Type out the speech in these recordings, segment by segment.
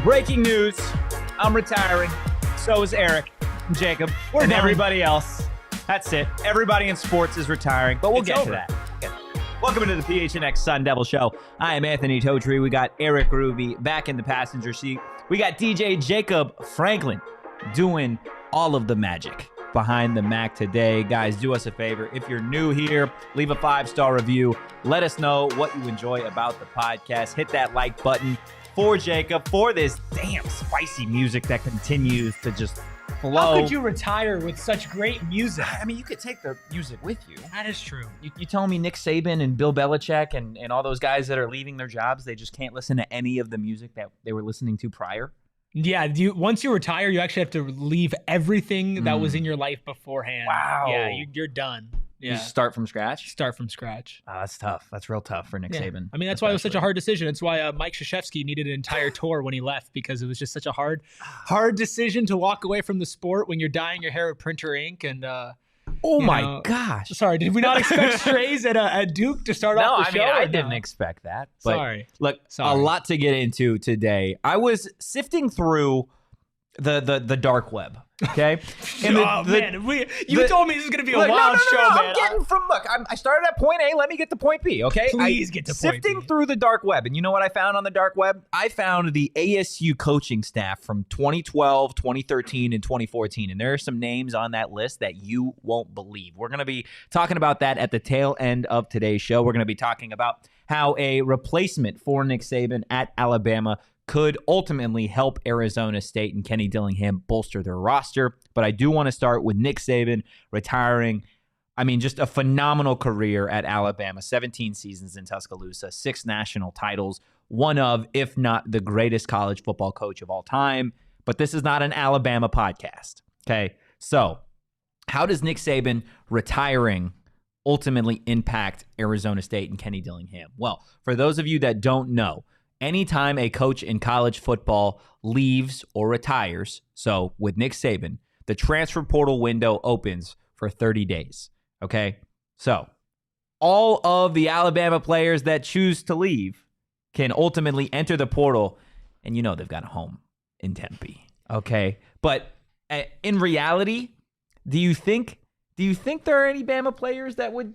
Breaking news, I'm retiring. So is Erik and Jacob and everybody else. That's it. Everybody in sports is retiring, but we'll get to that. Welcome into the PHNX Sun Devils show. I am Anthony Totri. We got Erik Ruby back in the passenger seat. We got DJ Jacob Franklin doing all of the magic behind the Mac today. Guys, do us a favor. If you're new here, leave a 5-star review. Let us know what you enjoy about the podcast. Hit that like button for Jacob, for this damn spicy music that continues to just flow. How could you retire with such great music? I mean, you could take the music with you. That is true. You telling me Nick Saban and Bill Belichick and all those guys that are leaving their jobs, they just can't listen to any of the music that they were listening to prior? Yeah, once you retire, you actually have to leave everything that was in your life beforehand. Wow. Yeah, you're done. Yeah. You start from scratch? Start from scratch. That's tough. That's real tough for Nick Saban. I mean, that's why it was such a hard decision. That's why Mike Krzyzewski needed an entire tour when he left, because it was just such a hard decision to walk away from the sport when you're dyeing your hair with printer ink. And oh my gosh! Sorry, did we not expect strays at Duke to start off the show? I didn't expect that. But sorry. Look, a lot to get into today. I was sifting through the dark web. Okay. And you told me this is gonna be a wild show, man. I started at point A. Let me get to point B. Okay. Please get to point B. Sifting through the dark web, and you know what I found on the dark web? I found the ASU coaching staff from 2012, 2013, and 2014, and there are some names on that list that you won't believe. We're gonna be talking about that at the tail end of today's show. We're gonna be talking about how a replacement for Nick Saban at Alabama could ultimately help Arizona State and Kenny Dillingham bolster their roster. But I do want to start with Nick Saban retiring. I mean, just a phenomenal career at Alabama. 17 seasons in Tuscaloosa, 6 national titles, one of, if not the greatest college football coach of all time. But this is not an Alabama podcast, okay? So how does Nick Saban retiring ultimately impact Arizona State and Kenny Dillingham? Well, for those of you that don't know, anytime a coach in college football leaves or retires, so with Nick Saban, the transfer portal window opens for 30 days, okay? So all of the Alabama players that choose to leave can ultimately enter the portal, and you know they've got a home in Tempe, okay? But in reality, do you think there are any Bama players that would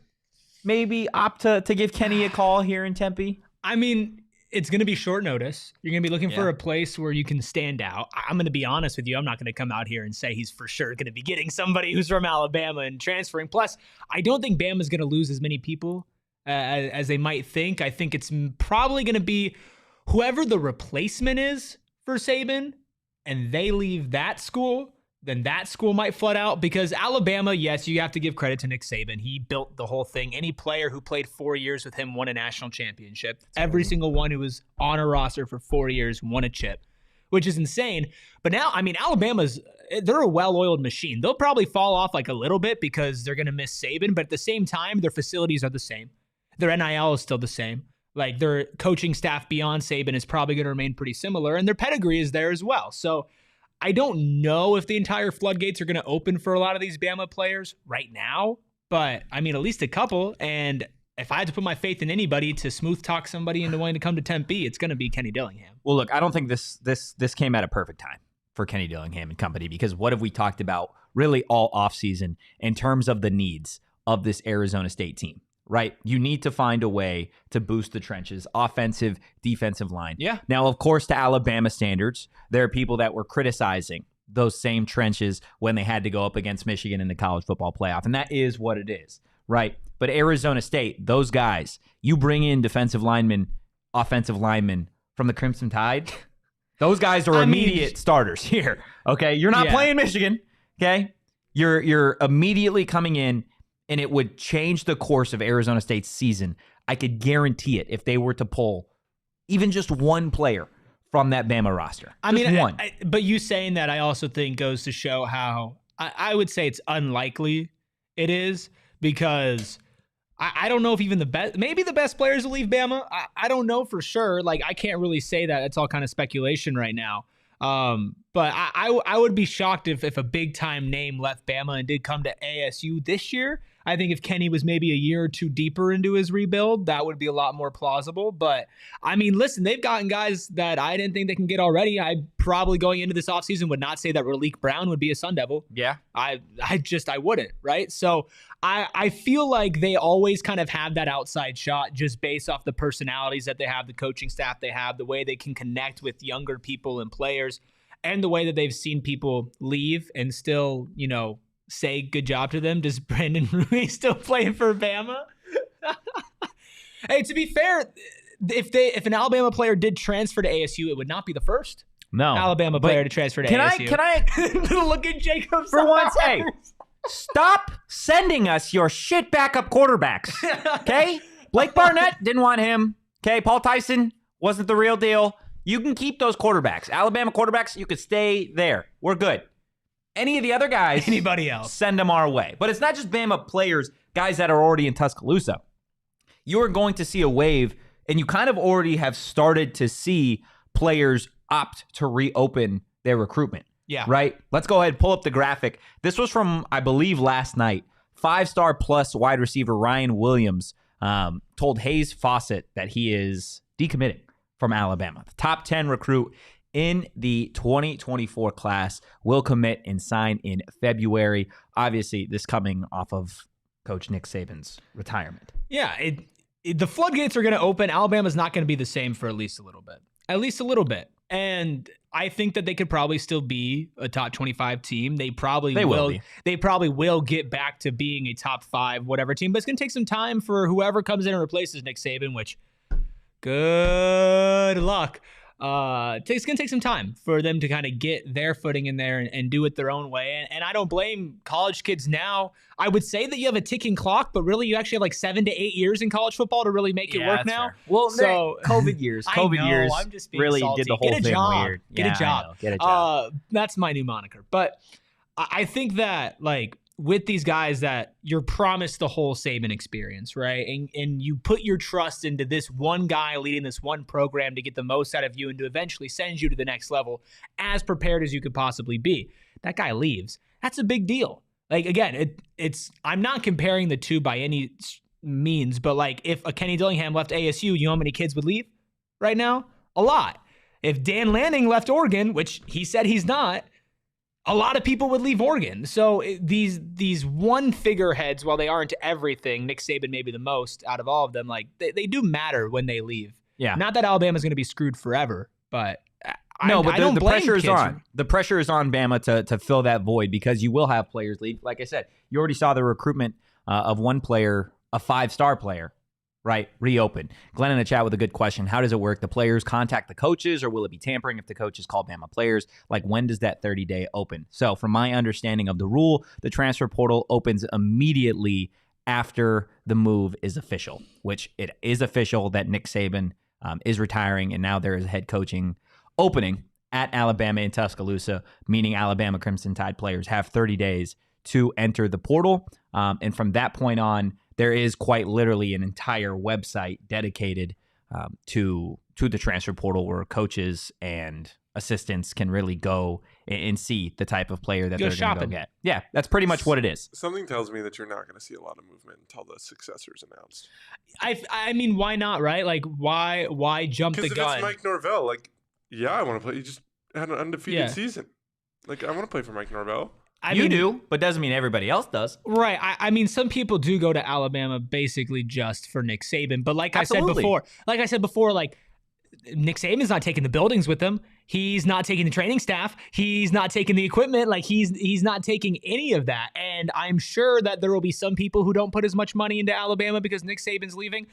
maybe opt to give Kenny a call here in Tempe? I mean, it's going to be short notice. You're going to be looking for a place where you can stand out. I'm going to be honest with you. I'm not going to come out here and say he's for sure going to be getting somebody who's from Alabama and transferring. Plus, I don't think Bama's going to lose as many people as they might think. I think it's probably going to be whoever the replacement is for Saban, and they leave that school, then that school might flood out, because Alabama, yes, you have to give credit to Nick Saban. He built the whole thing. Any player who played 4 years with him won a national championship. Every single one who was on a roster for 4 years won a chip, which is insane. But now, I mean, they're a well-oiled machine. They'll probably fall off like a little bit because they're going to miss Saban, but at the same time, their facilities are the same. Their NIL is still the same. Like, their coaching staff beyond Saban is probably going to remain pretty similar, and their pedigree is there as well. So I don't know if the entire floodgates are going to open for a lot of these Bama players right now, but I mean, at least a couple. And if I had to put my faith in anybody to smooth talk somebody into wanting to come to Tempe, it's going to be Kenny Dillingham. Well, look, I don't think this came at a perfect time for Kenny Dillingham and company, because what have we talked about really all offseason in terms of the needs of this Arizona State team? Right? You need to find a way to boost the trenches, offensive, defensive line. Yeah. Now, of course, to Alabama standards, there are people that were criticizing those same trenches when they had to go up against Michigan in the college football playoff. And that is what it is, right? But Arizona State, those guys, you bring in defensive linemen, offensive linemen from the Crimson Tide, those guys are immediate starters here, okay? You're not playing Michigan, okay? You're immediately coming in and it would change the course of Arizona State's season. I could guarantee it if they were to pull even just one player from that Bama roster. One. But you saying that, I also think goes to show how I would say it's unlikely it is, because I don't know if even maybe the best players will leave Bama. I don't know for sure. Like, I can't really say that. It's all kind of speculation right now. But I would be shocked if a big time name left Bama and did come to ASU this year. I think if Kenny was maybe a year or two deeper into his rebuild, that would be a lot more plausible. But I mean, listen, they've gotten guys that I didn't think they can get already. I probably going into this offseason would not say that Raleek Brown would be a Sun Devil. Yeah. I wouldn't, right? So I feel like they always kind of have that outside shot just based off the personalities that they have, the coaching staff they have, the way they can connect with younger people and players, and the way that they've seen people leave and still, say good job to them. Does Brandon Ruiz still play for Bama? Hey, to be fair, if an Alabama player did transfer to ASU, it would not be the first Alabama player to transfer to ASU. Can I look at Jacob for once? Hey, stop sending us your shit backup quarterbacks. Okay, Blake Barnett didn't want him. Okay, Paul Tyson wasn't the real deal. You can keep those quarterbacks. Alabama quarterbacks, you could stay there. We're good. Any of the other guys, anybody else, send them our way. But it's not just Bama players, guys that are already in Tuscaloosa. You are going to see a wave, and you kind of already have started to see players opt to reopen their recruitment. Yeah. Right? Let's go ahead and pull up the graphic. This was from, I believe, last night. 5-star plus wide receiver Ryan Williams told Hayes Fawcett that he is decommitting from Alabama. The top 10 recruit in the 2024 class will commit and sign in February. Obviously, this coming off of Coach Nick Saban's retirement. Yeah, the floodgates are going to open. Alabama's not going to be the same for at least a little bit. At least a little bit. And I think that they could probably still be a top 25 team. They probably will. They probably will get back to being a top 5 whatever team. But it's going to take some time for whoever comes in and replaces Nick Saban, which good luck. It's going to take some time for them to kind of get their footing in there and do it their own way. And I don't blame college kids now. I would say that you have a ticking clock, but really you actually have like 7 to 8 years in college football to really make it work now. Fair. Well, so COVID years. I'm just being really salty. Did the whole thing weird. Get a job. Get a job. That's my new moniker. But I think that with these guys that you're promised the whole Saban experience, right? And you put your trust into this one guy leading this one program to get the most out of you and to eventually send you to the next level as prepared as you could possibly be. That guy leaves. That's a big deal. Again, I'm not comparing the two by any means, but if a Kenny Dillingham left ASU, you know how many kids would leave right now? A lot. If Dan Lanning left Oregon, which he said he's not, a lot of people would leave Oregon. So these one figureheads, while they aren't everything, Nick Saban maybe the most out of all of them, they do matter when they leave. Yeah. Not that Alabama's going to be screwed forever, but the pressure is on. The pressure is on Bama to fill that void because you will have players leave. Like I said, you already saw the recruitment of one player, a 5-star player, right, reopen. Glenn in the chat with a good question. How does it work? The players contact the coaches, or will it be tampering if the coaches call Bama players? When does that 30-day open? So from my understanding of the rule, the transfer portal opens immediately after the move is official, which it is official that Nick Saban is retiring, and now there is a head coaching opening at Alabama in Tuscaloosa, meaning Alabama Crimson Tide players have 30 days to enter the portal. And from that point on, there is quite literally an entire website dedicated to the transfer portal where coaches and assistants can really go and see the type of player that they're going to go get. Yeah, that's pretty much what it is. Something tells me that you're not going to see a lot of movement until the successor's announced. I mean, why not, right? Why jump the gun? Because if it's Mike Norvell, I want to play. You just had an undefeated season. I want to play for Mike Norvell. You do, but doesn't mean everybody else does. Right. I mean, some people do go to Alabama basically just for Nick Saban. But Absolutely. I said before, Nick Saban's not taking the buildings with him. He's not taking the training staff. He's not taking the equipment. He's not taking any of that. And I'm sure that there will be some people who don't put as much money into Alabama because Nick Saban's leaving.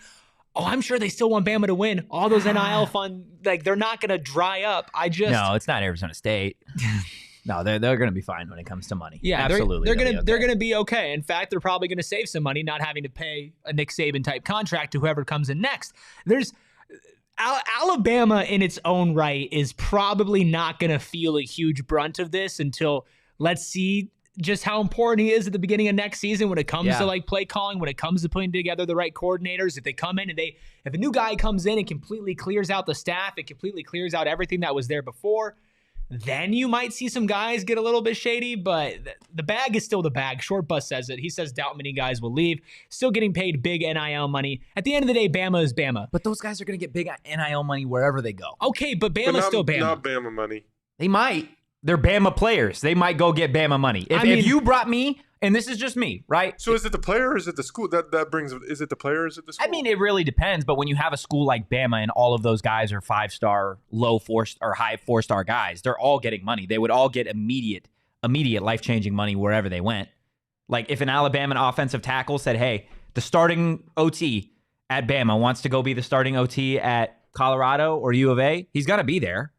Oh, I'm sure they still want Bama to win. All those NIL fund, they're not going to dry up. No, it's not Arizona State. No, they're going to be fine when it comes to money. Yeah, absolutely. They're going to be okay. In fact, they're probably going to save some money not having to pay a Nick Saban type contract to whoever comes in next. There's Alabama in its own right is probably not going to feel a huge brunt of this until let's see just how important he is at the beginning of next season when it comes to like play calling, when it comes to putting together the right coordinators. If they come in and if a new guy comes in and completely clears out the staff, it completely clears out everything that was there before, then you might see some guys get a little bit shady, but the bag is still the bag. Short Bus says it. He says doubt many guys will leave. Still getting paid big NIL money. At the end of the day, Bama is Bama. But those guys are going to get big NIL money wherever they go. Okay, but Bama's still Bama. Not Bama money. They might. They're Bama players. They might go get Bama money. If you brought me, and this is just me, right? So is it the player or is it the school? That brings. Is it the player or is it the school? I mean, it really depends. But when you have a school like Bama and all of those guys are 5-star, low 4 or high 4-star guys, they're all getting money. They would all get immediate life-changing money wherever they went. Like if an Alabama offensive tackle said, "Hey, the starting OT at Bama wants to go be the starting OT at Colorado or U of A," he's gonna be there.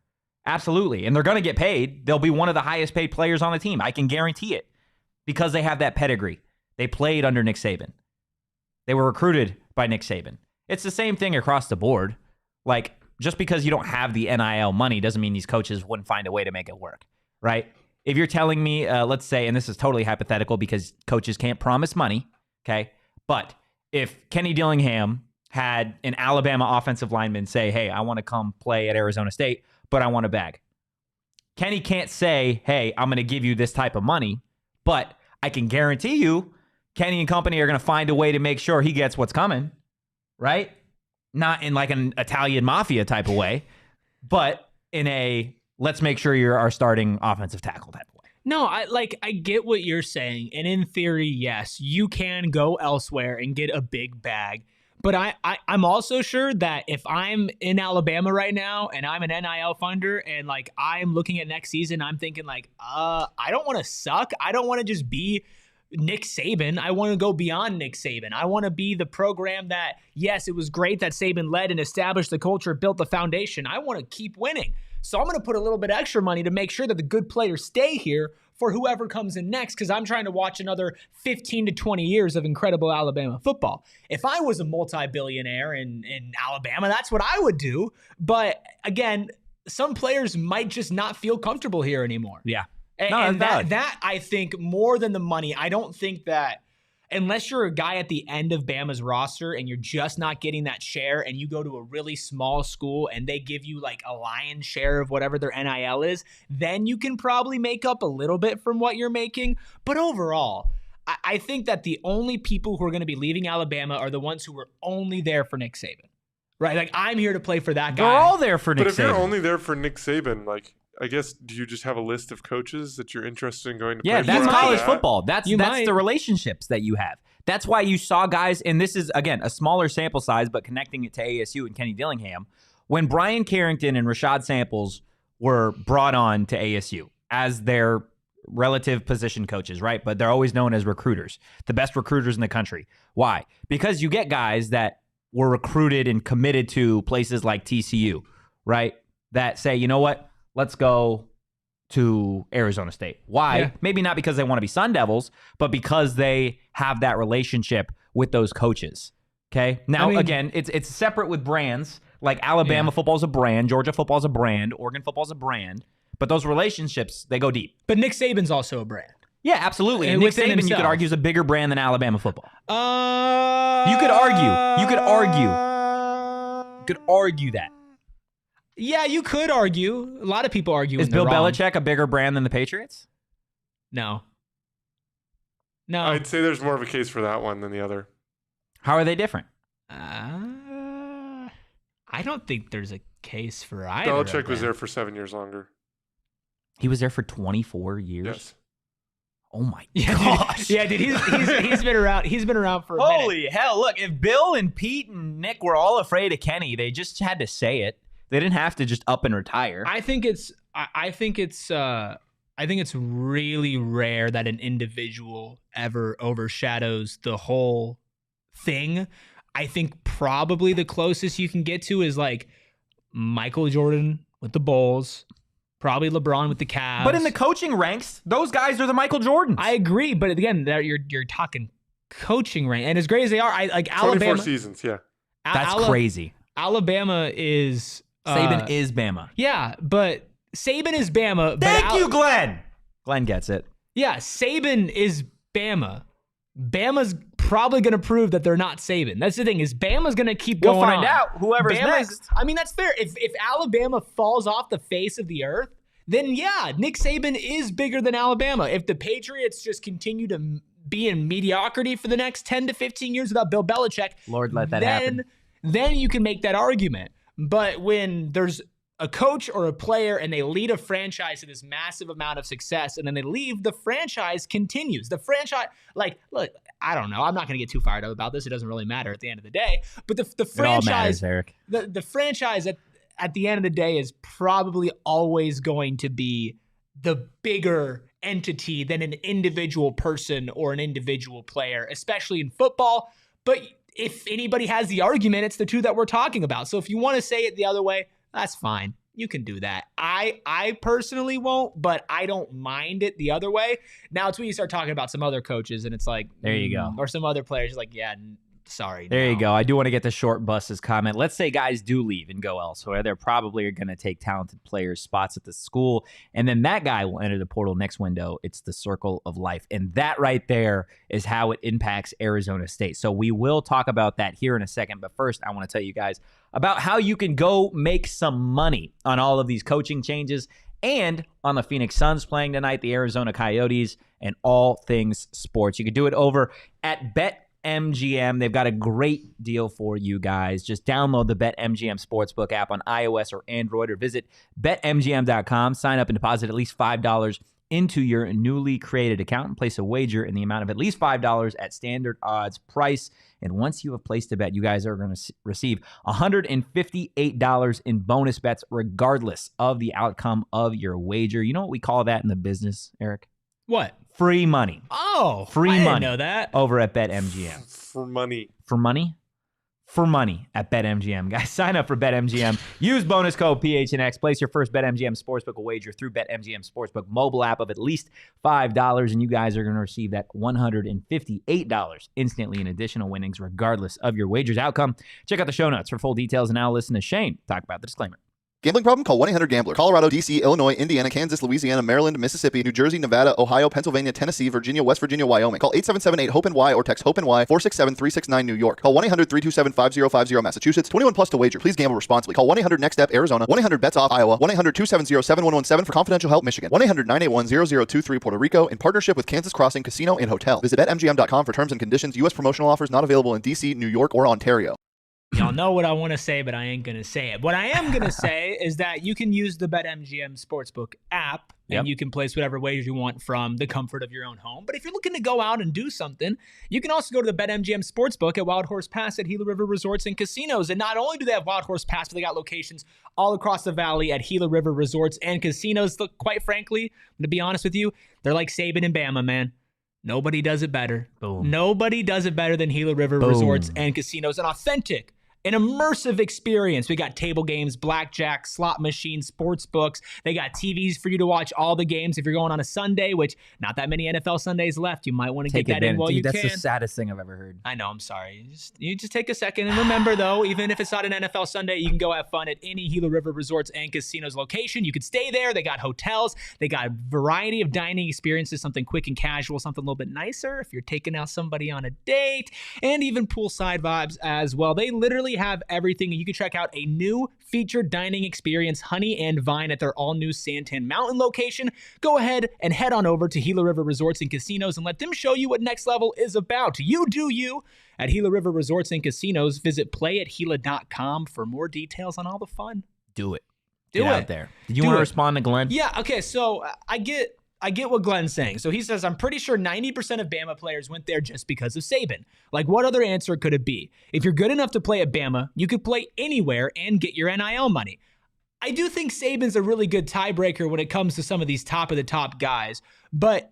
Absolutely. And they're going to get paid. They'll be one of the highest paid players on the team. I can guarantee it because they have that pedigree. They played under Nick Saban. They were recruited by Nick Saban. It's the same thing across the board. Like, just because you don't have the NIL money doesn't mean these coaches wouldn't find a way to make it work, right? If you're telling me, let's say, and this is totally hypothetical because coaches can't promise money, okay? But if Kenny Dillingham had an Alabama offensive lineman say, "Hey, I want to come play at Arizona State, but I want a bag." Kenny can't say, "Hey, I'm going to give you this type of money," but I can guarantee you Kenny and company are going to find a way to make sure he gets what's coming, right? Not in like an Italian mafia type of way, but in a let's make sure you're our starting offensive tackle type of way. No, I get what you're saying. And in theory, yes, you can go elsewhere and get a big bag. But I'm also sure that if I'm in Alabama right now and I'm an NIL funder and like I'm looking at next season, I'm thinking like, I don't want to suck. I don't want to just be Nick Saban. I want to go beyond Nick Saban. I want to be the program that, yes, it was great that Saban led and established the culture, built the foundation. I want to keep winning. So I'm going to put a little bit extra money to make sure that the good players stay here for whoever comes in next, because I'm trying to watch another 15 to 20 years of incredible Alabama football. If I was a multi-billionaire in Alabama, that's what I would do. But again, some players might just not feel comfortable here anymore. Yeah. And that I think more than the money, I don't think that unless you're a guy at the end of Bama's roster and you're just not getting that share and you go to a really small school and they give you like a lion's share of whatever their NIL is, then you can probably make up a little bit from what you're making. But overall, I think that the only people who are going to be leaving Alabama are the ones who were only there for Nick Saban. Right? Like, I'm here to play for that guy. They're all there for Nick Saban. But if you're only there for Nick Saban, like, I guess, do you just have a list of coaches that you're interested in going to play for? Yeah, that's college football. That's the relationships that you have. That's why you saw guys, and this is, again, a smaller sample size, but connecting it to ASU and Kenny Dillingham, when Brian Carrington and Rashad Samples were brought on to ASU as their relative position coaches, right? But they're always known as recruiters, the best recruiters in the country. Why? Because you get guys that were recruited and committed to places like TCU, right? That say, you know what? Let's go to Arizona State. Why? Yeah. Maybe not because they want to be Sun Devils, but because they have that relationship with those coaches. Okay. Now, again, it's separate with brands. Like Alabama football is a brand, Georgia football is a brand, Oregon football is a brand. But those relationships, they go deep. But Nick Saban's also a brand. Yeah, absolutely. And Nick Saban, himself, you could argue, is a bigger brand than Alabama football. You could argue that. Yeah, you could argue. A lot of people argue. Is Bill Belichick a bigger brand than the Patriots? No. I'd say there's more of a case for that one than the other. How are they different? I don't think there's a case for either. Belichick was there for 7 years longer. He was there for 24 years? Yes. Oh my gosh. Dude, he's been around. He's been around for a minute. Holy hell. Look, if Bill and Pete and Nick were all afraid of Kenny, they just had to say it. They didn't have to just up and retire. I think it's really rare that an individual ever overshadows the whole thing. I think probably the closest you can get to is like Michael Jordan with the Bulls, Probably LeBron with the Cavs. But in the coaching ranks, those guys are the Michael Jordans. I agree, but again, you're talking coaching rank, and as great as they are, Alabama. 24 seasons, yeah. That's crazy. Alabama is Saban is Bama. Yeah, but Saban is Bama. Thank you, Glenn. Glenn gets it. Yeah, Saban is Bama. Bama's probably going to prove that they're not Saban. That's the thing, is Bama's going to keep going on. We'll find out whoever's next. I mean, that's fair. If Alabama falls off the face of the earth, then yeah, Nick Saban is bigger than Alabama. If the Patriots just continue to be in mediocrity for the next 10 to 15 years without Bill Belichick, Lord, let that happen. Then you can make that argument. But when there's a coach or a player and they lead a franchise to this massive amount of success and then they leave, the franchise continues. The franchise, look, I don't know. I'm not going to get too fired up about this. It doesn't really matter at the end of the day. But the franchise, it all matters, Erik. The franchise at the end of the day is probably always going to be the bigger entity than an individual person or an individual player, especially in football. But if anybody has the argument, it's the two that we're talking about. So if you want to say it the other way, that's fine. You can do that. I personally won't, but I don't mind it the other way. Now it's when you start talking about some other coaches and it's like, there you go. Or some other players, like, yeah, sorry. There you go. I do want to get to Short Bus's comment. Let's say guys do leave and go elsewhere. They're probably going to take talented players' spots at the school, and then that guy will enter the portal next window. It's the circle of life, and that right there is how it impacts Arizona State. So we will talk about that here in a second, but first I want to tell you guys about how you can go make some money on all of these coaching changes and on the Phoenix Suns playing tonight, the Arizona Coyotes, and all things sports. You can do it over at BetMGM. They've got a great deal for you guys. Just download the BetMGM Sportsbook app on iOS or Android, or visit BetMGM.com. Sign up and deposit at least $5 into your newly created account and place a wager in the amount of at least $5 at standard odds price. And once you have placed a bet, you guys are going to receive $158 in bonus bets regardless of the outcome of your wager. You know what we call that in the business, Erik? What? Free money. Oh, free I money. Didn't know that. Over at BetMGM. For money. For money? For money at BetMGM. Guys, sign up for BetMGM. Use bonus code PHNX. Place your first BetMGM Sportsbook wager through BetMGM Sportsbook mobile app of at least $5, and you guys are going to receive that $158 instantly in additional winnings regardless of your wager's outcome. Check out the show notes for full details, and now listen to Shane talk about the disclaimer. Gambling problem? Call 1-800-GAMBLER. Colorado, D.C., Illinois, Indiana, Kansas, Louisiana, Maryland, Mississippi, New Jersey, Nevada, Ohio, Pennsylvania, Tennessee, Virginia, West Virginia, Wyoming. Call 877-8-HOPE-NY or text HOPE-NY 467-369 New York. Call 1-800-327-5050 Massachusetts. 21 plus to wager. Please gamble responsibly. Call 1-800-NEXT-STEP Arizona. 1-800-BETS-OFF Iowa. 1-800-270-7117 for confidential help Michigan. 1-800-981-0023 Puerto Rico in partnership with Kansas Crossing Casino and Hotel. Visit BetMGM.com for terms and conditions. U.S. promotional offers not available in D.C., New York, or Ontario. Y'all know what I want to say, but I ain't going to say it. What I am going to say is that you can use the BetMGM Sportsbook app, and you can place whatever wagers you want from the comfort of your own home. But if you're looking to go out and do something, you can also go to the BetMGM Sportsbook at Wild Horse Pass at Gila River Resorts and Casinos. And not only do they have Wild Horse Pass, but they got locations all across the valley at Gila River Resorts and Casinos. Look, quite frankly, to be honest with you, they're like Saban and Bama, man. Nobody does it better. Boom. Nobody does it better than Gila River Resorts and Casinos. An authentic, an immersive experience. We got table games, blackjack, slot machines, sports books. They got TVs for you to watch all the games if you're going on a Sunday, which not that many NFL Sundays left. You might want to get that in while you can. That's the saddest thing I've ever heard. I know, I'm sorry. You just take a second and remember, though, even if it's not an NFL Sunday, you can go have fun at any Gila River Resorts and Casinos location. You could stay there. They got hotels. They got a variety of dining experiences, something quick and casual, something a little bit nicer if you're taking out somebody on a date, and even poolside vibes as well. They literally have everything. You can check out a new featured dining experience, Honey and Vine, at their all-new Santan Mountain location. Go ahead and head on over to Gila River Resorts and Casinos and let them show you what next level is about. You do you at Gila River Resorts and Casinos. Visit playatgila.com for more details on all the fun. Do it. Get out there. Did you want to respond to Glenn? Yeah, okay, so I get what Glenn's saying. So he says, I'm pretty sure 90% of Bama players went there just because of Saban. Like, what other answer could it be? If you're good enough to play at Bama, you could play anywhere and get your NIL money. I do think Saban's a really good tiebreaker when it comes to some of these top-of-the-top guys. But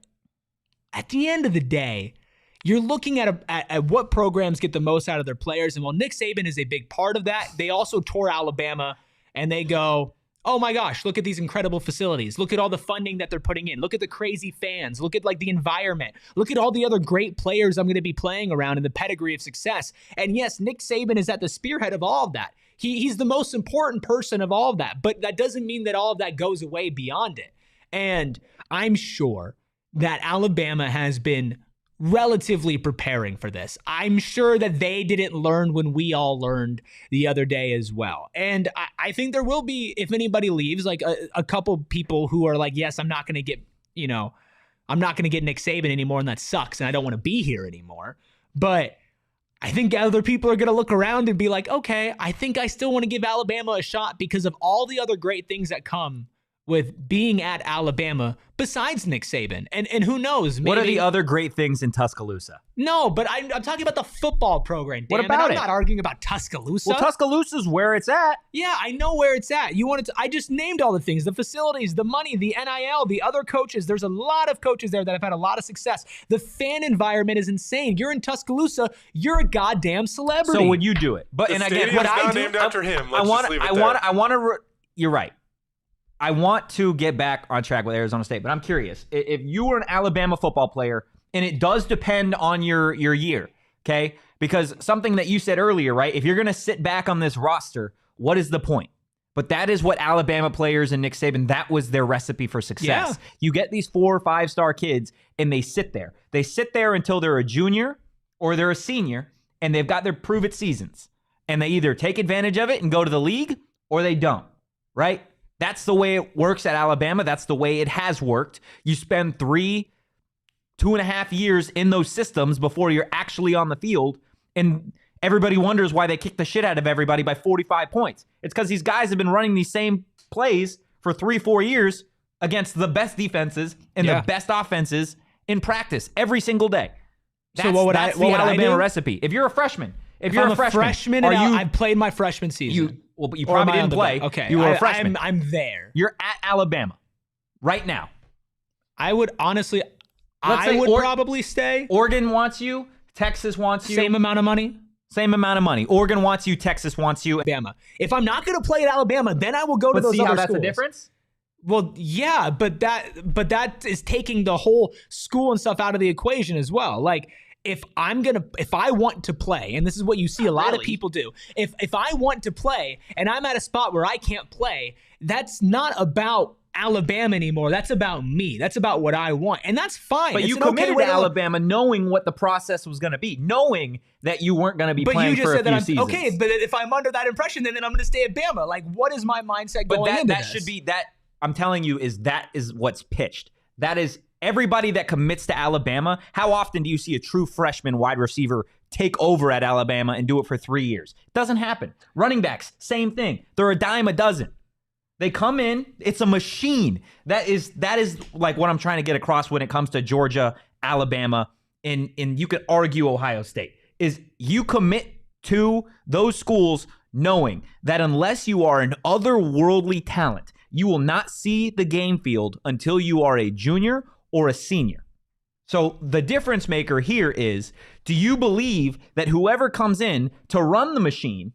at the end of the day, you're looking at what programs get the most out of their players. And while Nick Saban is a big part of that, they also tore Alabama, and they go, oh my gosh, look at these incredible facilities. Look at all the funding that they're putting in. Look at the crazy fans. Look at like the environment. Look at all the other great players I'm going to be playing around in the pedigree of success. And yes, Nick Saban is at the spearhead of all of that. He's the most important person of all of that, but that doesn't mean that all of that goes away beyond it. And I'm sure that Alabama has been relatively preparing for this. I'm sure that they didn't learn when we all learned the other day as well. And I think there will be, if anybody leaves, like a couple people who are like, yes, I'm not going to get Nick Saban anymore, and that sucks, and I don't want to be here anymore. But I think other people are going to look around and be like, okay, I think I still want to give Alabama a shot because of all the other great things that come with being at Alabama besides Nick Saban. And who knows? Maybe, what are the other great things in Tuscaloosa? No, but I'm talking about the football program. What about it? I'm not arguing about Tuscaloosa. Well, Tuscaloosa's where it's at. Yeah, I know where it's at. I just named all the things, the facilities, the money, the NIL, the other coaches. There's a lot of coaches there that have had a lot of success. The fan environment is insane. You're in Tuscaloosa, you're a goddamn celebrity. So would you do it? But the and again, what not I do, named after him. You're right. I want to get back on track with Arizona State, but I'm curious. If you were an Alabama football player, and it does depend on your year, okay? Because something that you said earlier, right? If you're going to sit back on this roster, what is the point? But that is what Alabama players and Nick Saban, that was their recipe for success. Yeah. You get these 4- or 5-star kids, and they sit there. They sit there until they're a junior or they're a senior, and they've got their prove-it seasons. And they either take advantage of it and go to the league, or they don't, right? That's the way it works at Alabama. That's the way it has worked. You spend 2.5 years in those systems before you're actually on the field, and everybody wonders why they kick the shit out of everybody by 45 points. It's because these guys have been running these same plays for 3-4 years against the best defenses and the best offenses in practice every single day. That's the Alabama recipe. If you're a freshman, If I'm a freshman, I've played my freshman season. You probably didn't play. Okay, you were a freshman. I'm there. You're at Alabama right now. I would honestly, probably stay. Oregon wants you. Texas wants you. Same amount of money. Same amount of money. Oregon wants you. Texas wants you. Alabama. If I'm not going to play at Alabama, then I will go to those other schools. That's the difference? Well, yeah, but that is taking the whole school and stuff out of the equation as well. Like, if I want to play, and this is what you see a lot of people do, if I want to play and I'm at a spot where I can't play, that's not about Alabama anymore. That's about me. That's about what I want. And that's fine. But you committed to Alabama knowing what the process was going to be, knowing that you weren't going to be playing for a few seasons. Okay, but if I'm under that impression, then I'm going to stay at Bama. Like, what is my mindset going into this? Should be that. I'm telling you, that is what's pitched. That is everybody that commits to Alabama. How often do you see a true freshman wide receiver take over at Alabama and do it for 3 years? It doesn't happen. Running backs, same thing. They're a dime a dozen. They come in. It's a machine. That is like what I'm trying to get across when it comes to Georgia, Alabama, and you could argue Ohio State, is you commit to those schools knowing that unless you are an otherworldly talent, you will not see the game field until you are a junior or a senior. So the difference maker here is, do you believe that whoever comes in to run the machine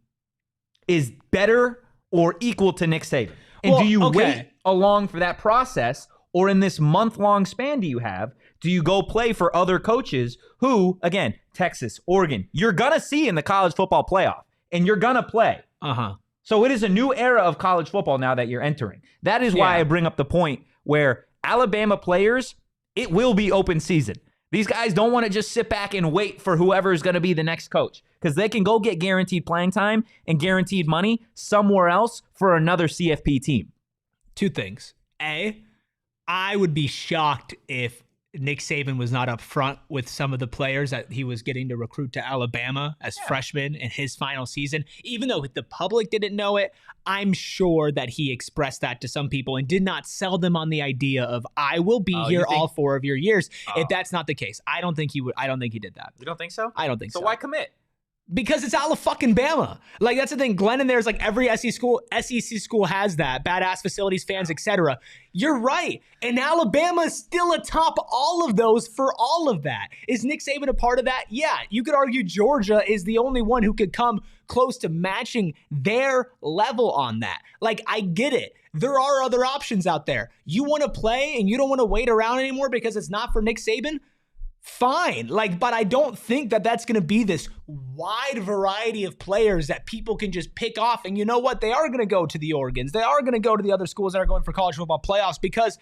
is better or equal to Nick Saban? And do you wait along for that process, or in this month-long span do you go play for other coaches who, again, Texas, Oregon, you're going to see in the college football playoff, and you're going to play. So it is a new era of college football now that you're entering. That is why I bring up the point where Alabama players, it will be open season. These guys don't want to just sit back and wait for whoever is going to be the next coach, because they can go get guaranteed playing time and guaranteed money somewhere else for another CFP team. Two things. A, I would be shocked if Nick Saban was not up front with some of the players that he was getting to recruit to Alabama as freshmen in his final season. Even though the public didn't know it, I'm sure that he expressed that to some people and did not sell them on the idea of, I will be here all 4 of your years. If that's not the case, I don't think he would. I don't think he did that. You don't think so? I don't think so. So why commit? Because it's Alabama. Like, that's the thing. Glenn and there's like every SEC school has that. Badass facilities, fans, etc. You're right. And Alabama is still atop all of those for all of that. Is Nick Saban a part of that? Yeah. You could argue Georgia is the only one who could come close to matching their level on that. Like, I get it. there are other options out there. You want to play and you don't want to wait around anymore because it's not for Nick Saban? Fine. But I don't think that that's going to be this wide variety of players that people can just pick off. And you know what? They are going to go to the Oregons. They are going to go to the other schools that are going for college football playoffs because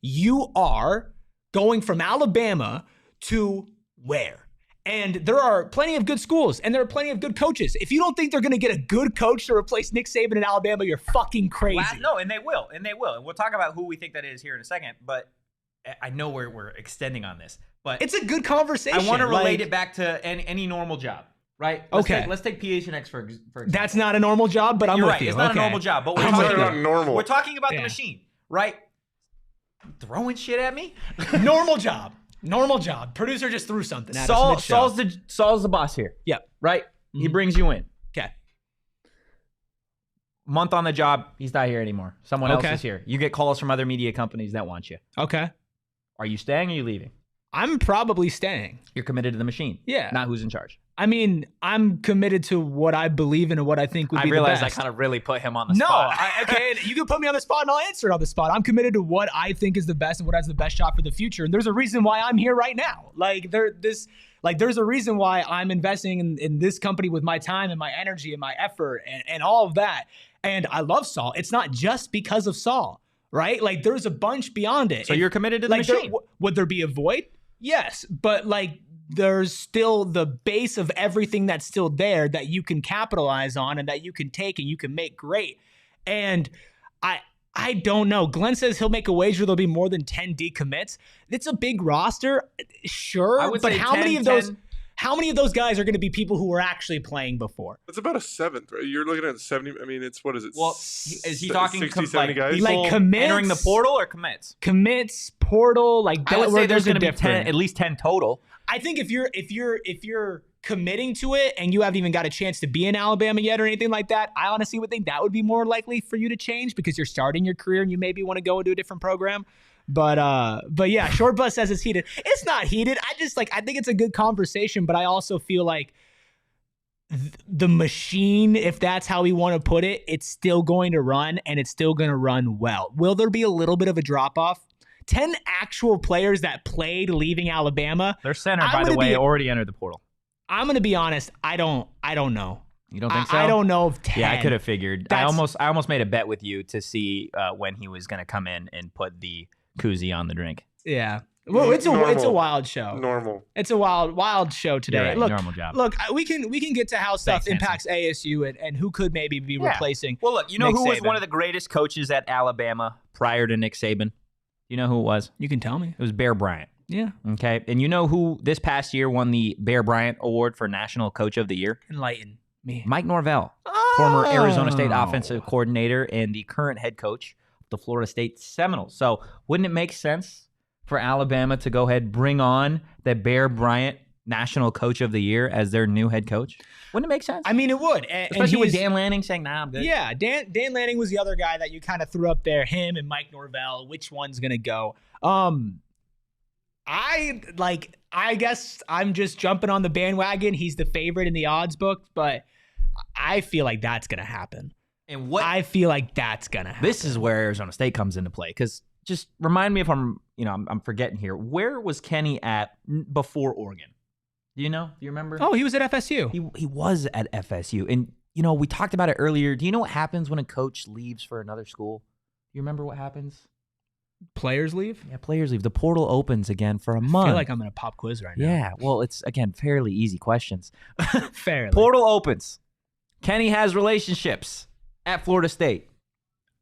you are going from Alabama to where? And there are plenty of good schools and there are plenty of good coaches. If you don't think they're going to get a good coach to replace Nick Saban in Alabama, you're fucking crazy. No, and they will. And we'll talk about who we think that is here in a second. But I know we're extending on this. But it's a good conversation. I want to relate it back to any normal job, right? Let's take PHNX for example. That's not a normal job, but I'm with you. It's not a normal job, but we're talking about the machine, right? Throwing shit at me? Normal job. Normal job. Producer just threw something at us. Saul's the boss here. Yep. Right? Mm-hmm. He brings you in. Okay. Month on the job, he's not here anymore. Someone else is here. You get calls from other media companies that want you. Okay. Are you staying or are you leaving? I'm probably staying. You're committed to the machine. Yeah. Not who's in charge. I mean, I'm committed to what I believe in and what I think would be the best. I realize I kind of really put him on the spot. Okay, you can put me on the spot and I'll answer it on the spot. I'm committed to what I think is the best and what has the best shot for the future. And there's a reason why I'm here right now. There's a reason why I'm investing in this company with my time and my energy and my effort and all of that. And I love Saul. It's not just because of Saul, right? There's a bunch beyond it. So you're committed to the machine. Would there be a void? Yes, but there's still the base of everything that's still there that you can capitalize on and that you can take and you can make great. And I don't know. Glenn says he'll make a wager there'll be more than 10 decommits. It's a big roster, sure. I would but say how many of those guys are going to be people who were actually playing before? It's about a seventh, right? You're looking at 70. I mean, it's what is it? Well, is he talking 60, 70 guys? Commits, entering the portal or commits? Commits, portal, I would say there's going to be at least 10 total. I think if you're committing to it and you haven't even got a chance to be in Alabama yet or anything like that, I honestly would think that would be more likely for you to change because you're starting your career and you maybe want to go into a different program. But yeah, Short Bus says it's heated. It's not heated. I think it's a good conversation, but I also feel like the machine, if that's how we want to put it, it's still going to run and it's still going to run well. Will there be a little bit of a drop off? 10 actual players that played leaving Alabama. Their center, by the way, already entered the portal. I'm going to be honest. I don't know. You don't think so? I don't know if 10. Yeah, I could have figured. I almost made a bet with you to see when he was going to come in and put the koozie on the drink. Yeah. Well, it's a wild show. Normal. It's a wild show today. Right, look, normal job. Look, we can get to how stuff impacts ASU and who could maybe be replacing. Well, look, you know Nick who was Saban. one of the greatest coaches at Alabama prior to Nick Saban? You know who it was? You can tell me. It was Bear Bryant. Yeah. Okay. And you know who this past year won the Bear Bryant Award for National Coach of the Year? Enlighten me. Mike Norvell, former Arizona State offensive coordinator and the current head coach of the Florida State Seminoles. So wouldn't it make sense for Alabama to go ahead and bring on the Bear Bryant National Coach of the Year as their new head coach? Wouldn't it make sense? I mean, it would. Especially with Dan Lanning saying, nah, I'm good. Yeah, Dan Lanning was the other guy that you kind of threw up there. Him and Mike Norvell. Which one's going to go? I guess I'm just jumping on the bandwagon. He's the favorite in the odds book, but I feel like that's going to happen. And what I feel like that's going to happen. This is where Arizona State comes into play, because just remind me if I'm forgetting here. Where was Kenny at before Oregon? Do you know? Do you remember? Oh, he was at FSU. He was at FSU. And, we talked about it earlier. Do you know what happens when a coach leaves for another school? Do you remember what happens? Players leave? Yeah, players leave. The portal opens again for a month. I feel like I'm in a pop quiz right now. Yeah, well, it's, again, fairly easy questions. Fairly. Portal opens. Kenny has relationships at Florida State.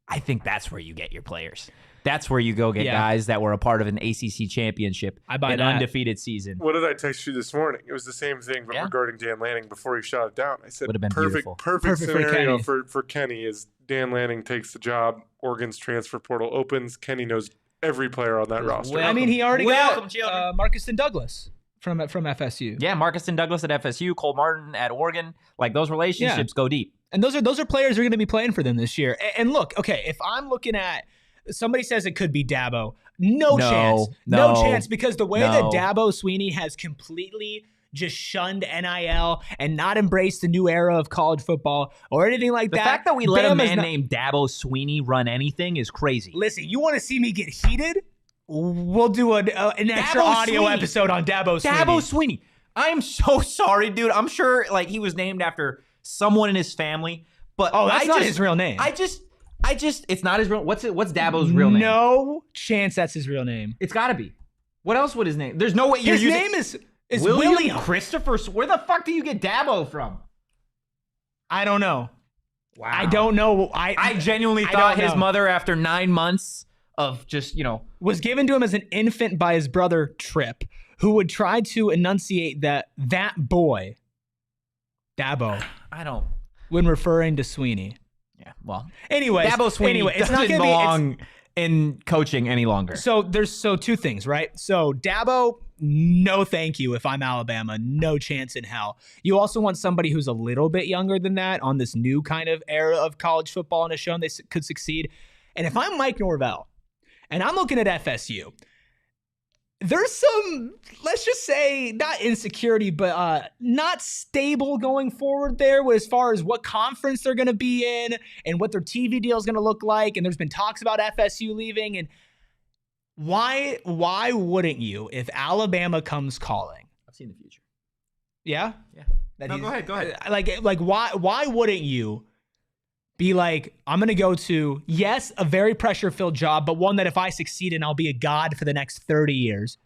I think that's where you get your players. That's where you go get guys that were a part of an ACC championship, an undefeated season. What did I text you this morning? It was the same thing, but regarding Dan Lanning before he shot it down. I said, would have been perfect scenario for Kenny is Dan Lanning takes the job, Oregon's transfer portal opens, Kenny knows every player on that roster. I mean, he already got Marcus and Douglas from FSU. Yeah, Marcus and Douglas at FSU, Cole Martin at Oregon. Like, those relationships go deep. And those are players who are going to be playing for them this year. And look, okay, if I'm looking at somebody says it could be Dabo. No chance, because the way that Dabo Sweeney has completely just shunned NIL and not embraced the new era of college football or anything like that. The fact that we let a man named Dabo Swinney run anything is crazy. Listen, you want to see me get heated? We'll do an extra audio episode on Dabo Swinney. Dabo Swinney. I am so sorry, dude. I'm sure like he was named after someone in his family, but that's not his real name. I just it's not his real. What's Dabo's real name? No chance that's his real name. It's got to be. What else would his name? There's no way his name is William Christopher. Where the fuck do you get Dabo from? I don't know. Wow. I don't know. I genuinely thought his mother, after 9 months of just, was given to him as an infant by his brother Tripp, who would try to enunciate that boy, Dabo, when referring to Swinney. Yeah, well. Anyways, Dabo Swinney doesn't belong in coaching any longer. So there's two things, right? So Dabo, no thank you if I'm Alabama. No chance in hell. You also want somebody who's a little bit younger than that on this new kind of era of college football and has shown they could succeed. And if I'm Mike Norvell and I'm looking at FSU, there's some, let's just say, not insecurity, but not stable going forward there as far as what conference they're going to be in and what their TV deal is going to look like. And there's been talks about FSU leaving. And why wouldn't you if Alabama comes calling? I've seen the future. Yeah? Yeah. No, go ahead. Like why wouldn't you be like, I'm going to go to, yes, a very pressure-filled job, but one that if I succeed in, I'll be a god for the next 30 years.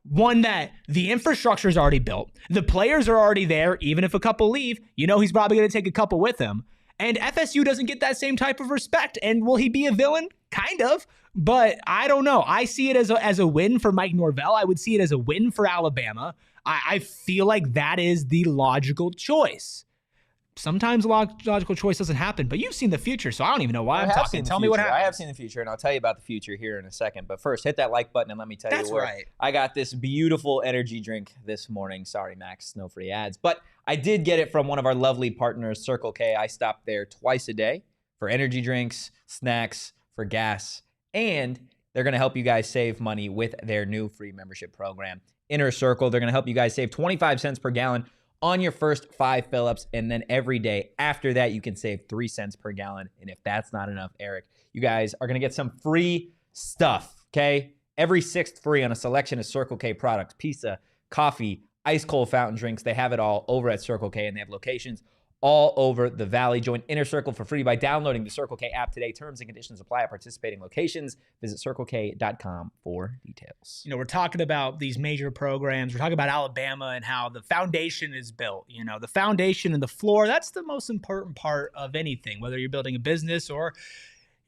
One that the infrastructure is already built. The players are already there. Even if a couple leave, he's probably going to take a couple with him. And FSU doesn't get that same type of respect. And will he be a villain? Kind of. But I don't know. I see it as a win for Mike Norvell. I would see it as a win for Alabama. I feel like that is the logical choice. Sometimes a logical choice doesn't happen, but you've seen the future, so I don't even know why I'm talking. Tell me what happens. I have seen the future, and I'll tell you about the future here in a second. But first, hit that like button and let me tell you where I got this beautiful energy drink this morning. Sorry, Max, no free ads. But I did get it from one of our lovely partners, Circle K. I stop there twice a day for energy drinks, snacks, for gas, and they're going to help you guys save money with their new free membership program, Inner Circle. They're going to help you guys save 25 cents per gallon on your first 5 fill-ups, and then every day after that, you can save 3 cents per gallon. And if that's not enough, Erik, you guys are going to get some free stuff, okay? Every 6th free on a selection of Circle K products, pizza, coffee, ice-cold fountain drinks. They have it all over at Circle K, and they have locations all over the valley. Join Inner Circle for free by downloading the Circle K app today. Terms and conditions apply at participating locations. Visit circlek.com for details. We're talking about these major programs. We're talking about Alabama and how the foundation is built. The foundation and the floor, that's the most important part of anything, whether you're building a business or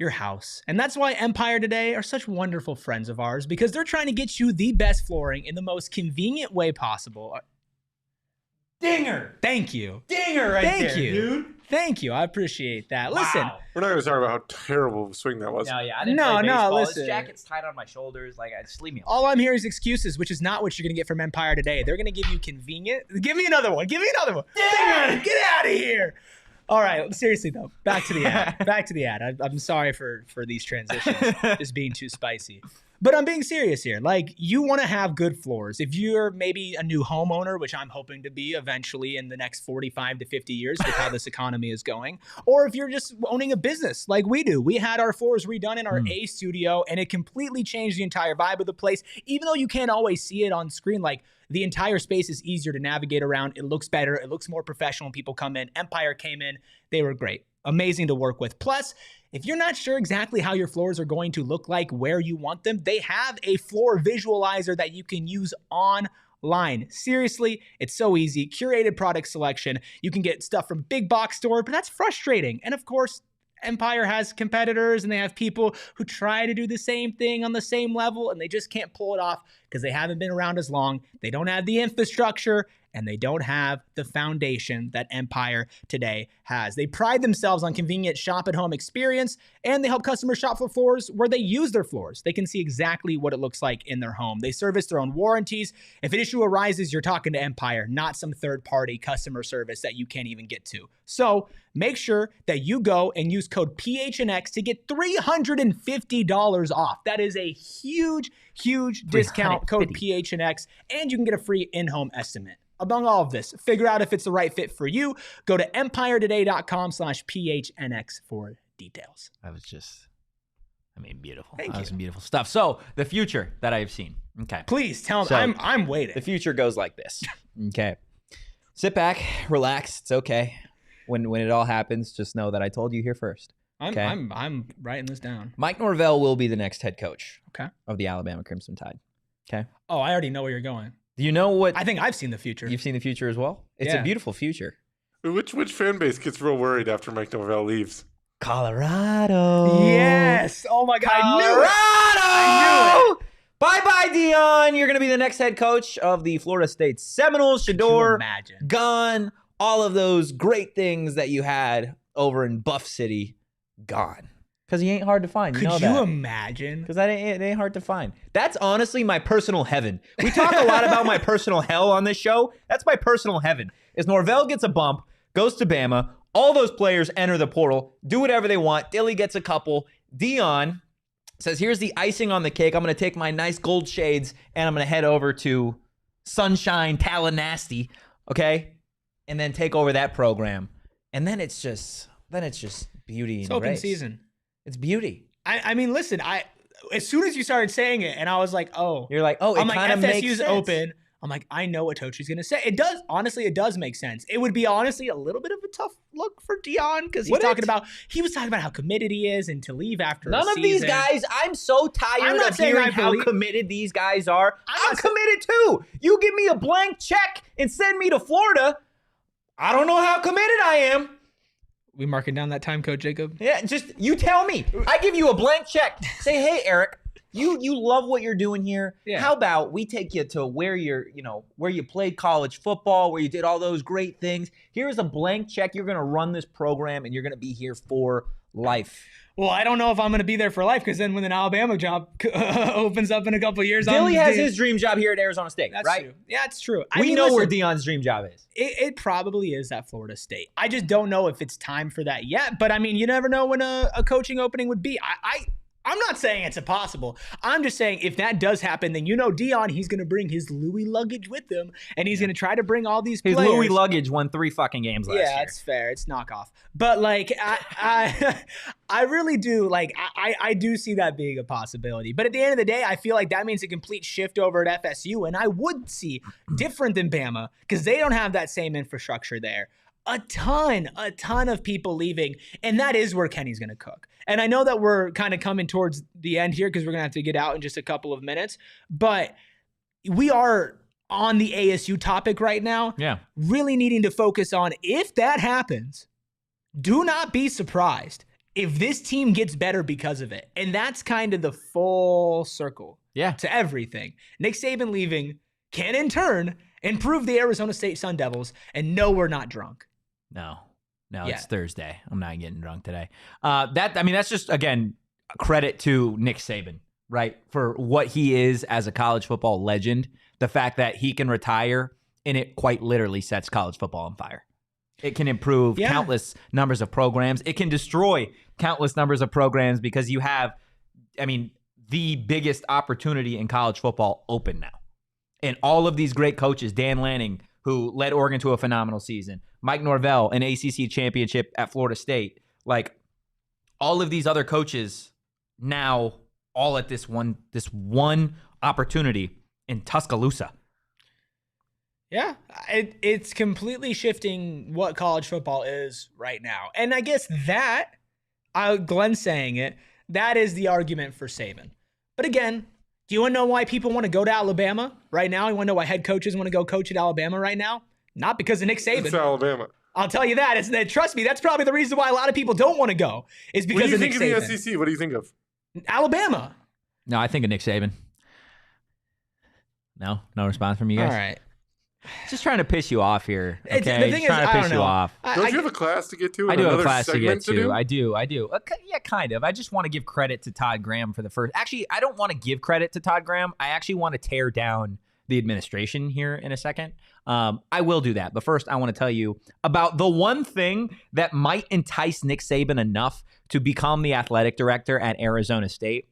your house. And that's why Empire today are such wonderful friends of ours, because they're trying to get you the best flooring in the most convenient way possible. Dinger. Thank you. Dinger right there, dude. Thank you. I appreciate that. Listen. We're not going to talk about how terrible of a swing that was. No, I didn't play baseball. Listen. This jacket's tight on my shoulders. Just leave me alone. All I'm hearing is excuses, which is not what you're going to get from Empire today. They're going to give you convenient. Give me another one. Dinger. Get out of here. All right. Seriously, though. Back to the ad. I'm sorry for these transitions just being too spicy. But I'm being serious here. You want to have good floors. If you're maybe a new homeowner, which I'm hoping to be eventually in the next 45 to 50 years with how this economy is going, or if you're just owning a business like we do. We had our floors redone in our A studio, and it completely changed the entire vibe of the place. Even though you can't always see it on screen, the entire space is easier to navigate around. It looks better. It looks more professional when people come in. Empire came in. They were great. Amazing to work with. Plus, if you're not sure exactly how your floors are going to look like where you want them, they have a floor visualizer that you can use online. Seriously, it's so easy. Curated product selection. You can get stuff from big box store, but that's frustrating. And of course, Empire has competitors and they have people who try to do the same thing on the same level, and they just can't pull it off because they haven't been around as long. They don't have the infrastructure, and they don't have the foundation that Empire today has. They pride themselves on convenient shop-at-home experience, and they help customers shop for floors where they use their floors. They can see exactly what it looks like in their home. They service their own warranties. If an issue arises, you're talking to Empire, not some third-party customer service that you can't even get to. So make sure that you go and use code PHNX to get $350 off. That is a huge discount discount code PHNX, and you can get a free in-home estimate. Among all of this, figure out if it's the right fit for you. Go to empiretoday.com/PHNX for details. Beautiful. That was some beautiful stuff. So, the future that I've seen. Okay. Please tell me. I'm waiting. The future goes like this. Okay. Sit back, relax. It's okay. When it all happens, just know that I told you here first. Okay? I'm writing this down. Mike Norvell will be the next head coach of the Alabama Crimson Tide. Okay. Oh, I already know where you're going. Do you know what? I think I've seen the future. You've seen the future as well? It's a beautiful future. Which fan base gets real worried after Mike Norvell leaves? Colorado. Yes. Oh my God. Colorado. I knew it. Bye-bye, Deion. You're going to be the next head coach of the Florida State Seminoles. Shador, gone. All of those great things that you had over in Buff City, gone. Because he ain't hard to find. Could you imagine? Because it ain't hard to find. That's honestly my personal heaven. We talk a lot about my personal hell on this show. That's my personal heaven. Is Norvell gets a bump, goes to Bama, all those players enter the portal, do whatever they want. Dilly gets a couple. Deion says, here's the icing on the cake. I'm going to take my nice gold shades, and I'm going to head over to Sunshine, Tallahassee, okay? And then take over that program. And then it's just beauty and grace. Open season. It's beauty. I mean, listen, as soon as you started saying it, and I was like, oh. You're like, oh, it kind of makes sense. FSU's open. I'm like, I know what Totri's going to say. It does. Honestly, it does make sense. It would be honestly a little bit of a tough look for Deion because he was talking about how committed he is and to leave after None of these guys, I'm so tired of hearing how committed these guys are. I'm committed too. You give me a blank check and send me to Florida. I don't know how committed I am. We marking down that time code, Jacob? Yeah, just you tell me. I give you a blank check. Say, hey, Erik. You love what you're doing here. Yeah. How about we take you to where where you played college football, where you did all those great things. Here's a blank check. You're going to run this program, and you're going to be here for life. Well, I don't know if I'm going to be there for life because then when an Alabama job opens up in a couple of years, Dilly has his dream job here at Arizona State, right? True. Yeah, it's true. We know where Deion's dream job is. It probably is at Florida State. I just don't know if it's time for that yet. But I mean, you never know when a coaching opening would be. I'm not saying it's impossible. I'm just saying if that does happen, then Deion, he's going to bring his Louis luggage with him, and he's going to try to bring all these players. His Louis luggage won 3 fucking games last year. Yeah, it's fair. It's knockoff. But, like, I really do, like, I do see that being a possibility. But at the end of the day, I feel like that means a complete shift over at FSU, and I would see, different than Bama, because they don't have that same infrastructure there. A ton of people leaving, and that is where Kenny's going to cook. And I know that we're kind of coming towards the end here because we're going to have to get out in just a couple of minutes, but we are on the ASU topic right now. Yeah. Really needing to focus on if that happens, do not be surprised if this team gets better because of it. And that's kind of the full circle to everything. Nick Saban leaving can in turn improve the Arizona State Sun Devils, and no, we're not drunk. No, it's Thursday. I'm not getting drunk today. That's just, again, credit to Nick Saban, right? For what he is as a college football legend. The fact that he can retire, and it quite literally sets college football on fire. It can improve countless numbers of programs. It can destroy countless numbers of programs because you have, the biggest opportunity in college football open now. And all of these great coaches, Dan Lanning, who led Oregon to a phenomenal season, Mike Norvell, an ACC championship at Florida State, like all of these other coaches now all at this one opportunity in Tuscaloosa. Yeah, it's completely shifting what college football is right now. And I guess that, Glenn's saying it, that is the argument for Saban. But again, do you want to know why people want to go to Alabama right now? You want to know why head coaches want to go coach at Alabama right now? Not because of Nick Saban. It's Alabama. I'll tell you that. Trust me, that's probably the reason why a lot of people don't want to go. Is because of Nick Saban. What do you think of the SEC? What do you think of? Alabama. No, I think of Nick Saban. No response from you guys? All right. Just trying to piss you off here. Okay? The thing is, trying to piss you off. Don't you have a class to get to? I do have a class to get to. I do. Yeah, kind of. I just want to give credit to Todd Graham for the first. Actually, I don't want to give credit to Todd Graham. I actually want to tear down the administration here in a second. I will do that. But first, I want to tell you about the one thing that might entice Nick Saban enough to become the athletic director at Arizona State.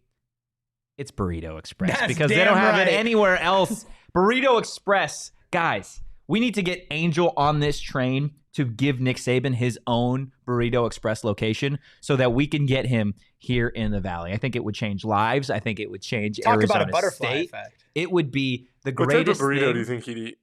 It's Burrito Express. That's because they damn don't have right. it anywhere else. Burrito Express. Guys, we need to get Angel on this train to give Nick Saban his own Burrito Express location so that we can get him here in the Valley. I think it would change lives. I think it would change Talk Arizona about a butterfly State. effect. It would be the What greatest type of burrito thing. do you think he'd eat?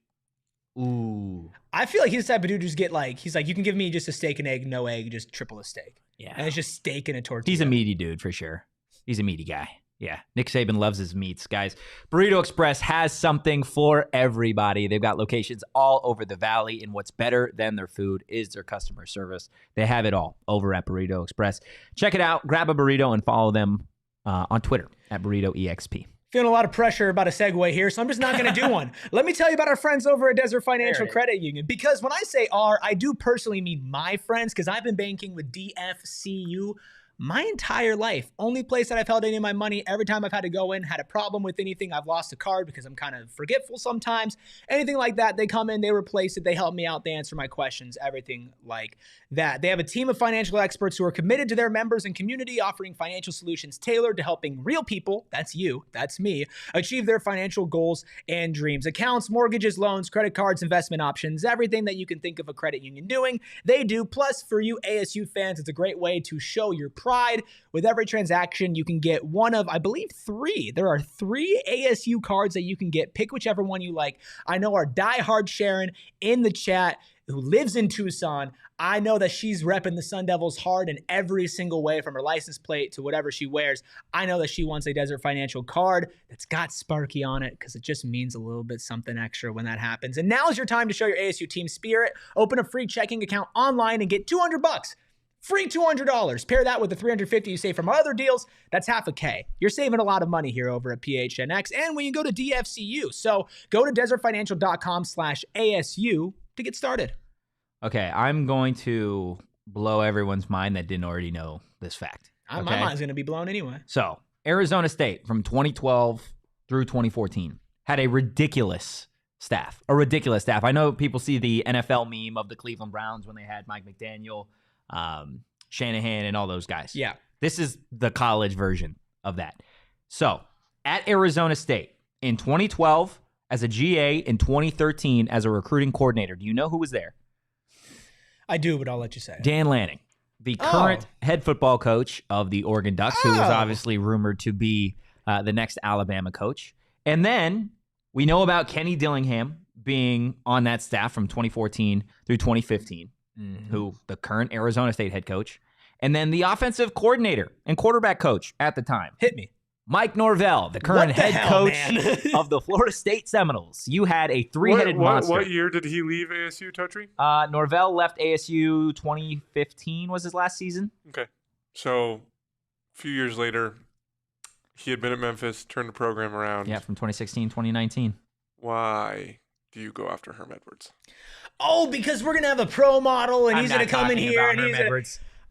Ooh. I feel like he's the type of dude who's he's like, you can give me just a steak and egg, no egg, just triple a steak. Yeah. And it's just steak and a tortilla. He's a meaty dude for sure. He's a meaty guy. Yeah. Nick Saban loves his meats, guys. Burrito Express has something for everybody. They've got locations all over the Valley, and what's better than their food is their customer service. They have it all over at Burrito Express. Check it out. Grab a burrito and follow them on Twitter at BurritoEXP. Feeling a lot of pressure about a segue here, so I'm just not going to do one. Let me tell you about our friends over at Desert Financial Credit Union, because when I say our, I do personally mean my friends, because I've been banking with DFCU my entire life. Only place that I've held any of my money. Every time I've had to go in, had a problem with anything, I've lost a card because I'm kind of forgetful sometimes. Anything like that, they come in, they replace it, they help me out, they answer my questions, everything like that. They have a team of financial experts who are committed to their members and community, offering financial solutions tailored to helping real people, that's you, that's me, achieve their financial goals and dreams. Accounts, mortgages, loans, credit cards, investment options, everything that you can think of a credit union doing, they do. Plus, for you ASU fans, it's a great way to show your pride. With every transaction, you can get one of, I believe, 3. There are 3 ASU cards that you can get. Pick whichever one you like. I know our diehard Sharon in the chat, who lives in Tucson, I know that she's repping the Sun Devils hard in every single way, from her license plate to whatever she wears. I know that she wants a Desert Financial card that's got Sparky on it, because it just means a little bit something extra when that happens. And now is your time to show your ASU team spirit. Open a free checking account online and get $200. Free $200. Pair that with the $350 you save from our other deals. That's half a K. You're saving a lot of money here over at PHNX. And when you go to DFCU, so go to desertfinancial.com/ASU to get started. Okay, I'm going to blow everyone's mind that didn't already know this fact. Okay? My mind's going to be blown anyway. So, Arizona State from 2012 through 2014 had a ridiculous staff. I know people see the NFL meme of the Cleveland Browns when they had Mike McDaniel, Shanahan, and all those guys. Yeah. This is the college version of that. So, at Arizona State in 2012 as a GA, in 2013 as a recruiting coordinator, do you know who was there? I do, but I'll let you say it. Dan Lanning, the current head football coach of the Oregon Ducks, who was obviously rumored to be the next Alabama coach. And then we know about Kenny Dillingham being on that staff from 2014 through 2015, who the current Arizona State head coach. And then the offensive coordinator and quarterback coach at the time. Hit me. Mike Norvell, the current head coach of the Florida State Seminoles. You had a 3-headed monster. What year did he leave ASU, Totri? Norvell left ASU 2015 was his last season. Okay. So a few years later, he had been at Memphis, turned the program around. Yeah, from 2016, 2019. Why do you go after Herm Edwards? Oh, because we're going to have a pro model, and he's going to come in here. And he's gonna...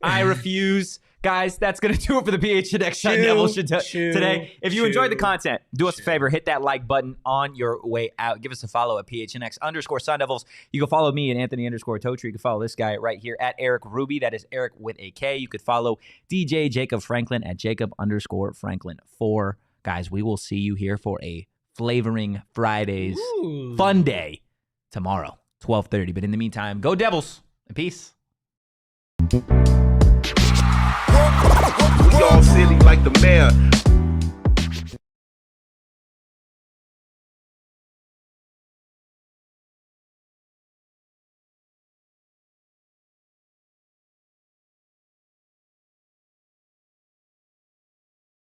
I refuse. Guys, that's going to do it for the PHNX Sun Devils today. If you enjoyed the content, do us a favor. Hit that like button on your way out. Give us a follow at PHNX_Sun Devils. You can follow me at Anthony_Totri. You can follow this guy right here at Erik Ruby. That is Erik with a K. You could follow DJ Jacob Franklin at Jacob_Franklin4. Guys, we will see you here for a Flavoring Fridays fun day tomorrow, 12:30. But in the meantime, go Devils and peace. We all silly like the mayor.